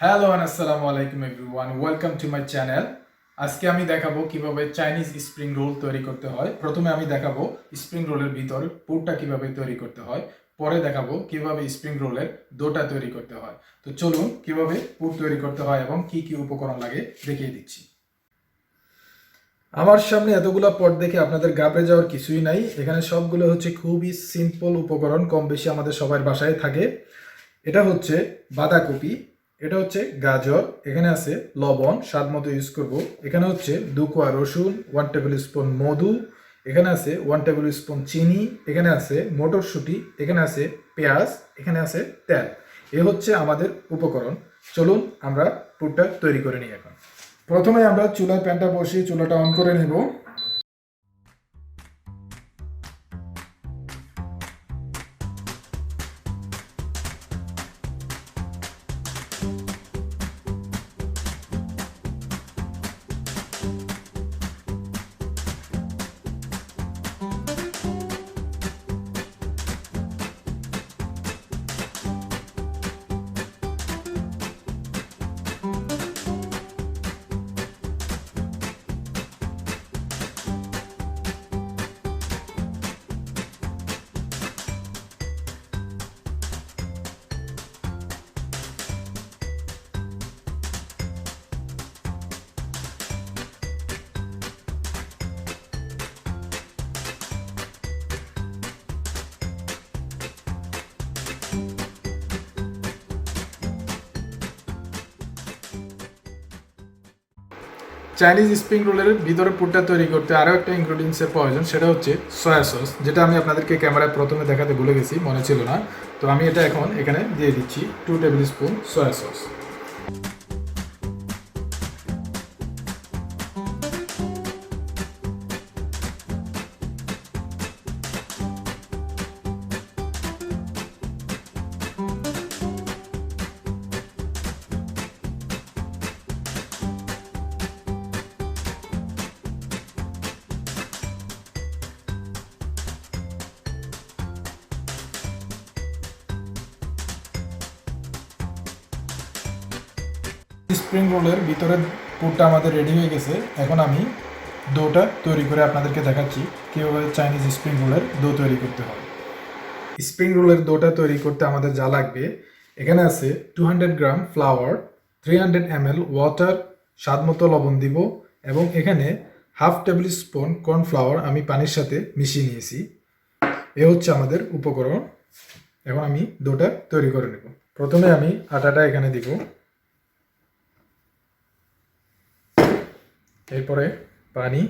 Hello and আসসালামু আলাইকুম everyone, welcome to my channel. আজকে আমি দেখাবো কিভাবে চাইনিজ স্প্রিং রোল তৈরি করতে হয়। প্রথমে আমি দেখাবো স্প্রিং রোলের ভিতর পুরটা কিভাবে তৈরি করতে হয়, পরে দেখাবো কিভাবে স্প্রিং রোলের ডোটা তৈরি করতে হয়। তো চলুন কিভাবে পুর তৈরি করতে হয় এবং কি কি উপকরণ লাগে দেখিয়ে দিচ্ছি। আমার সামনে এতগুলো পট দেখে আপনাদের ঘাবড়ে যাওয়ার কিছুই নাই। এখানে সবগুলো হচ্ছে খুবই সিম্পল উপকরণ, কম বেশি আমাদের সবার বাসায় থাকে। এটা হচ্ছে বাঁধাকপি, এটা হচ্ছে গাজর, এখানে আছে লবণ স্বাদ মতো ইউজ করব, এখানে হচ্ছে 2 কোয়া রসুন, 1 টেবিল স্পুন মধু, এখানে আছে 1 টেবিল স্পুন চিনি, এখানে আছে মটরশুঁটি, এখানে আছে পেঁয়াজ, এখানে আছে তেল। এ হচ্ছে আমাদের উপকরণ। চলুন আমরা পুরটা তৈরি করে নিই। এখন প্রথমে আমরা চুলার প্যানটা বসিয়ে চুলাটা অন করে নেব। চাইনিজ স্প্রিং রোলের ভিতরে পুরটা তৈরি করতে আরও একটা ইনগ্রিডিয়েন্টসের প্রয়োজন, সেটা হচ্ছে সয়া সস, যেটা আমি আপনাদেরকে ক্যামেরায় প্রথমে দেখাতে ভুলে গেছি, মনে ছিল না। তো আমি এটা এখন এখানে দিয়ে দিচ্ছি 2 table spoon soya sauce. Spring রোলের ভিতরের পুরটা আমাদের রেডি হয়ে গেছে। এখন আমি ডোটা তৈরি করে আপনাদেরকে দেখাচ্ছি কীভাবে চাইনিজ স্প্রিং রোলের ডো তৈরি করতে হয়। স্প্রিং রোলের ডোটা তৈরি করতে আমাদের যা লাগবে, এখানে আছে 200 গ্রাম ফ্লাওয়ার, 300 ml ওয়াটার, স্বাদ মতো লবণ দিব, এবং এখানে হাফ টেবিল স্পুন কর্নফ্লাওয়ার আমি পানির সাথে মিশিয়ে নিয়েছি। এ হচ্ছে আমাদের উপকরণ। এখন আমি ডোটা তৈরি করে নেব। প্রথমে আমি আটাটা এখানে দিব, এরপরে পানি,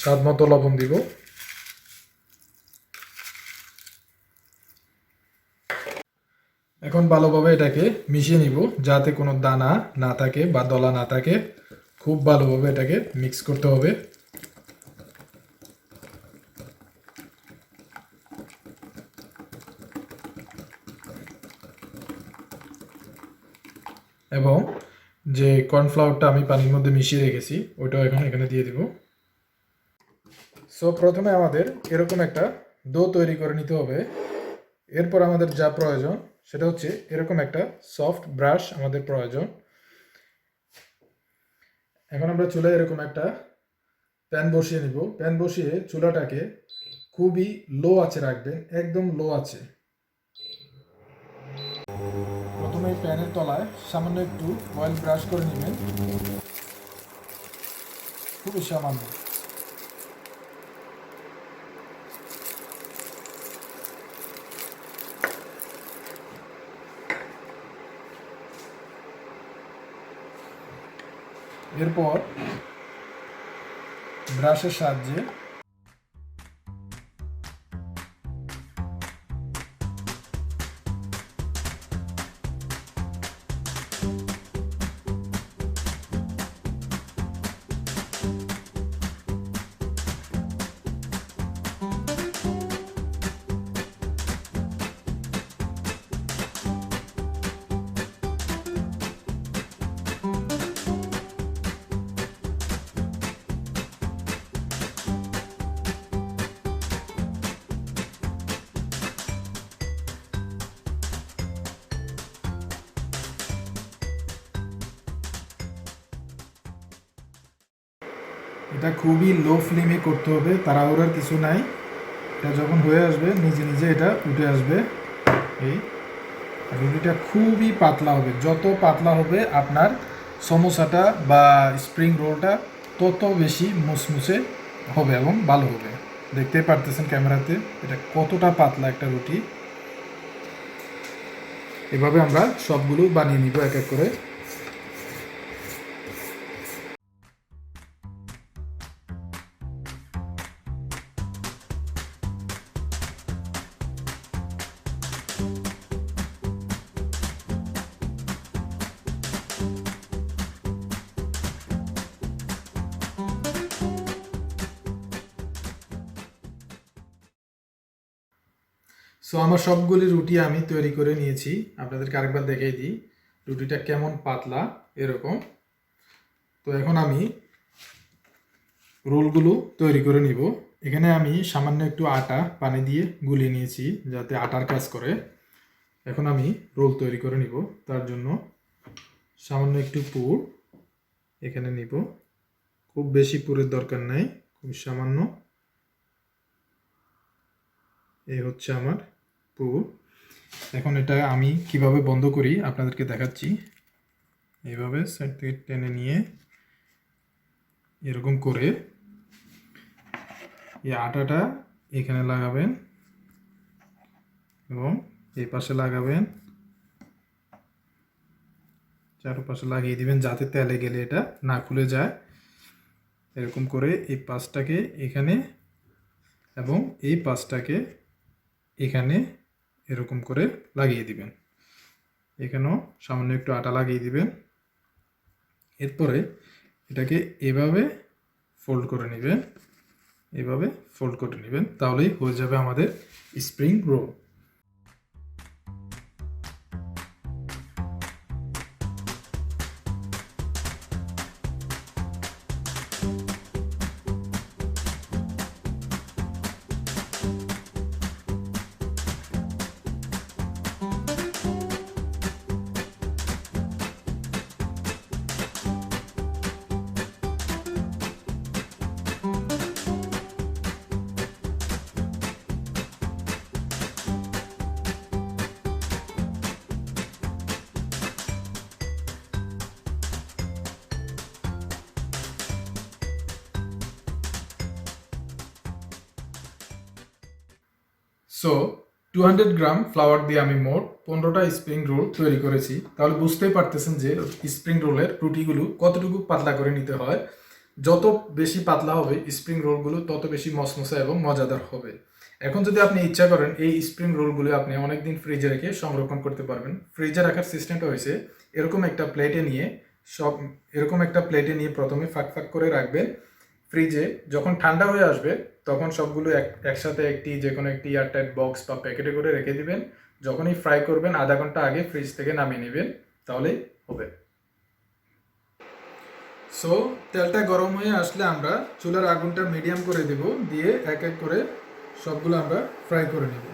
স্বাদ মতো লবণ দিব, এখন ভালোভাবে এটাকে মিশিয়ে নিব যাতে কোনো দানা না থাকে বা দলা না থাকে। খুব ভালোভাবে এটাকে মিক্স করতে হবে। এবং যে কর্নফ্লাওয়ারটা আমি পানির মধ্যে মিশিয়ে রেখেছি ওইটাও এখন এখানে দিয়ে দিব। সো প্রথমে আমাদের এরকম একটা ডো তৈরি করে নিতে হবে। এরপর আমাদের যা প্রয়োজন সেটা হচ্ছে এরকম একটা সফট ব্রাশ আমাদের প্রয়োজন। এখন আমরা চুলায় এরকম একটা প্যান বসিয়ে নিব। প্যান বসিয়ে চুলাটাকে খুবই লো আঁচে রাখবেন, একদম লো আঁচে। প্রথমে প্যানের তলায় সামান্য একটু অয়েল ব্রাশ করে নেবেন, খুবই সামান্য। এরপর ব্রাশের সাহায্যে এটা খুবই লো ফ্লেমে করতে হবে, তাড়াহুড়ার কিছু নাই। এটা যখন হয়ে আসবে নিজে নিজে এটা উঠে আসবে। এই রুটিটা খুবই পাতলা হবে, যত পাতলা হবে আপনার সমোসাটা বা স্প্রিং রোলটা তত বেশি মুসমুসে হবে এবং ভালো হবে। দেখতেই পারতেছেন ক্যামেরাতে এটা কতটা পাতলা একটা রুটি। এভাবে আমরা সবগুলো বানিয়ে নিব এক এক করে। সো আমার সবগুলি রুটি আমি তৈরি করে নিয়েছি, আপনাদেরকে আরেকবার দেখিয়ে দিই রুটিটা কেমন পাতলা এরকম। তো এখন আমি রোলগুলো তৈরি করে নিব। এখানে আমি সামান্য একটু আটা পানি দিয়ে গুলিয়ে নিয়েছি যাতে আটার কাজ করে। এখন আমি রোল তৈরি করে নিব, তার জন্য সামান্য একটু পুর এখানে নিব। খুব বেশি পুরের দরকার নাই, খুব সামান্য। এই হচ্ছে আমার পুর। এখন এটা আমি কিভাবে বন্ধ করি আপনাদেরকে দেখাচ্ছি। এইভাবে সাইড থেকে টেনে নিয়ে এরকম করে এই আটাটা এখানে লাগাবেন এবং এই পাশে লাগাবেন, চারপাশে লাগিয়ে দিবেন যাতে তেলে গেলে এটা না খুলে যায়। এরকম করে এই পাশটাকে এখানে এবং এই পাশটাকে এখানে এরকম করে লাগিয়ে দিবেন। এখানেও সামান্য একটু আটা লাগিয়ে দিবেন। এরপরে এটাকে এভাবে ফোল্ড করে নেবেন, এভাবে ফোল্ড করে নেবেন, তাহলেই হয়ে যাবে আমাদের স্প্রিং রোল। সো 200 গ্রাম ফ্লাওয়ার দিয়ে আমি মোট 15টা স্প্রিং রোল তৈরি করেছি। তাহলে বুঝতেই পারতেছেন যে স্প্রিং রোলের রুটিগুলো কতটুকু পাতলা করে নিতে হয়। যত বেশি পাতলা হবে স্প্রিং রোলগুলো তত বেশি মসমসা এবং মজাদার হবে। এখন যদি আপনি ইচ্ছা করেন এই স্প্রিং রোলগুলো আপনি অনেকদিন ফ্রিজে রেখে সংরক্ষণ করতে পারবেন। ফ্রিজে রাখার সিস্টেমটা হয়েছে এরকম একটা প্লেটে নিয়ে প্রথমে ফাঁক ফাঁক করে রাখবেন। ফ্রিজে যখন ঠান্ডা হয়ে আসবে তখন সবগুলো একসাথে যে কোনো একটি এয়ারটাইট বক্স বা প্যাকেটে করে রেখে দিবেন। যখনই ফ্রাই করবেন আধা ঘন্টা আগে ফ্রিজ থেকে নামিয়ে নেবেন, তাহলেই হবে। সো তেলটা গরম হয়ে আসলে আমরা চুলার আগুনটা মিডিয়াম করে দেব, দিয়ে এক এক করে সবগুলো আমরা ফ্রাই করে নেব।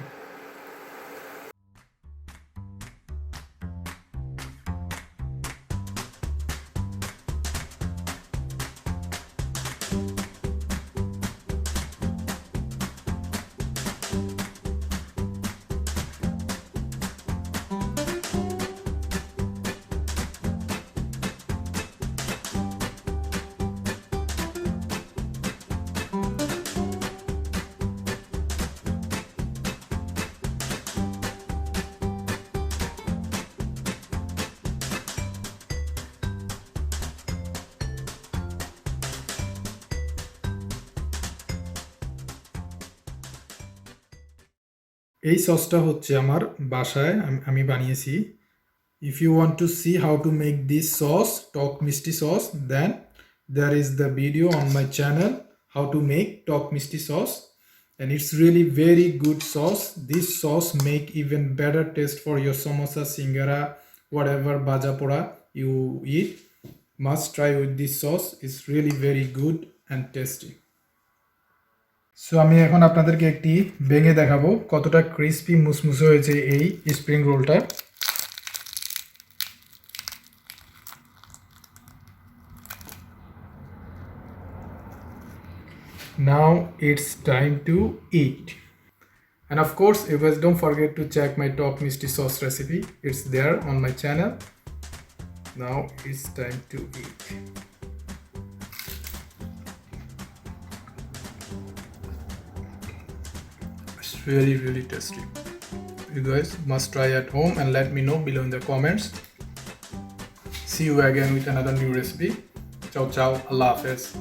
এই সসটা হচ্ছে আমার বাসায় আমি বানিয়েছি। If you want to see how to make this sauce, Talk Misty sauce, then there is the video on my channel how to make Talk Misty sauce, and it's really very good sauce. This sauce make even better taste for your samosa, singara, whatever bhaja pora you eat. Must try with this sauce. It's really very good and tasty. So আমি এখন আপনাদেরকে একটি ভেঙে দেখাবো কতটা crispy মুসমুসে হয়েছে এই spring রোলটা। Now it's time to eat. And of course, you guys don't forget to check my top misty sauce recipe. It's there on my channel. Now it's time to eat. It's really tasty. You guys must try at home and let me know below in the comments. See you again with another new recipe. Ciao ciao, Allah Hafiz.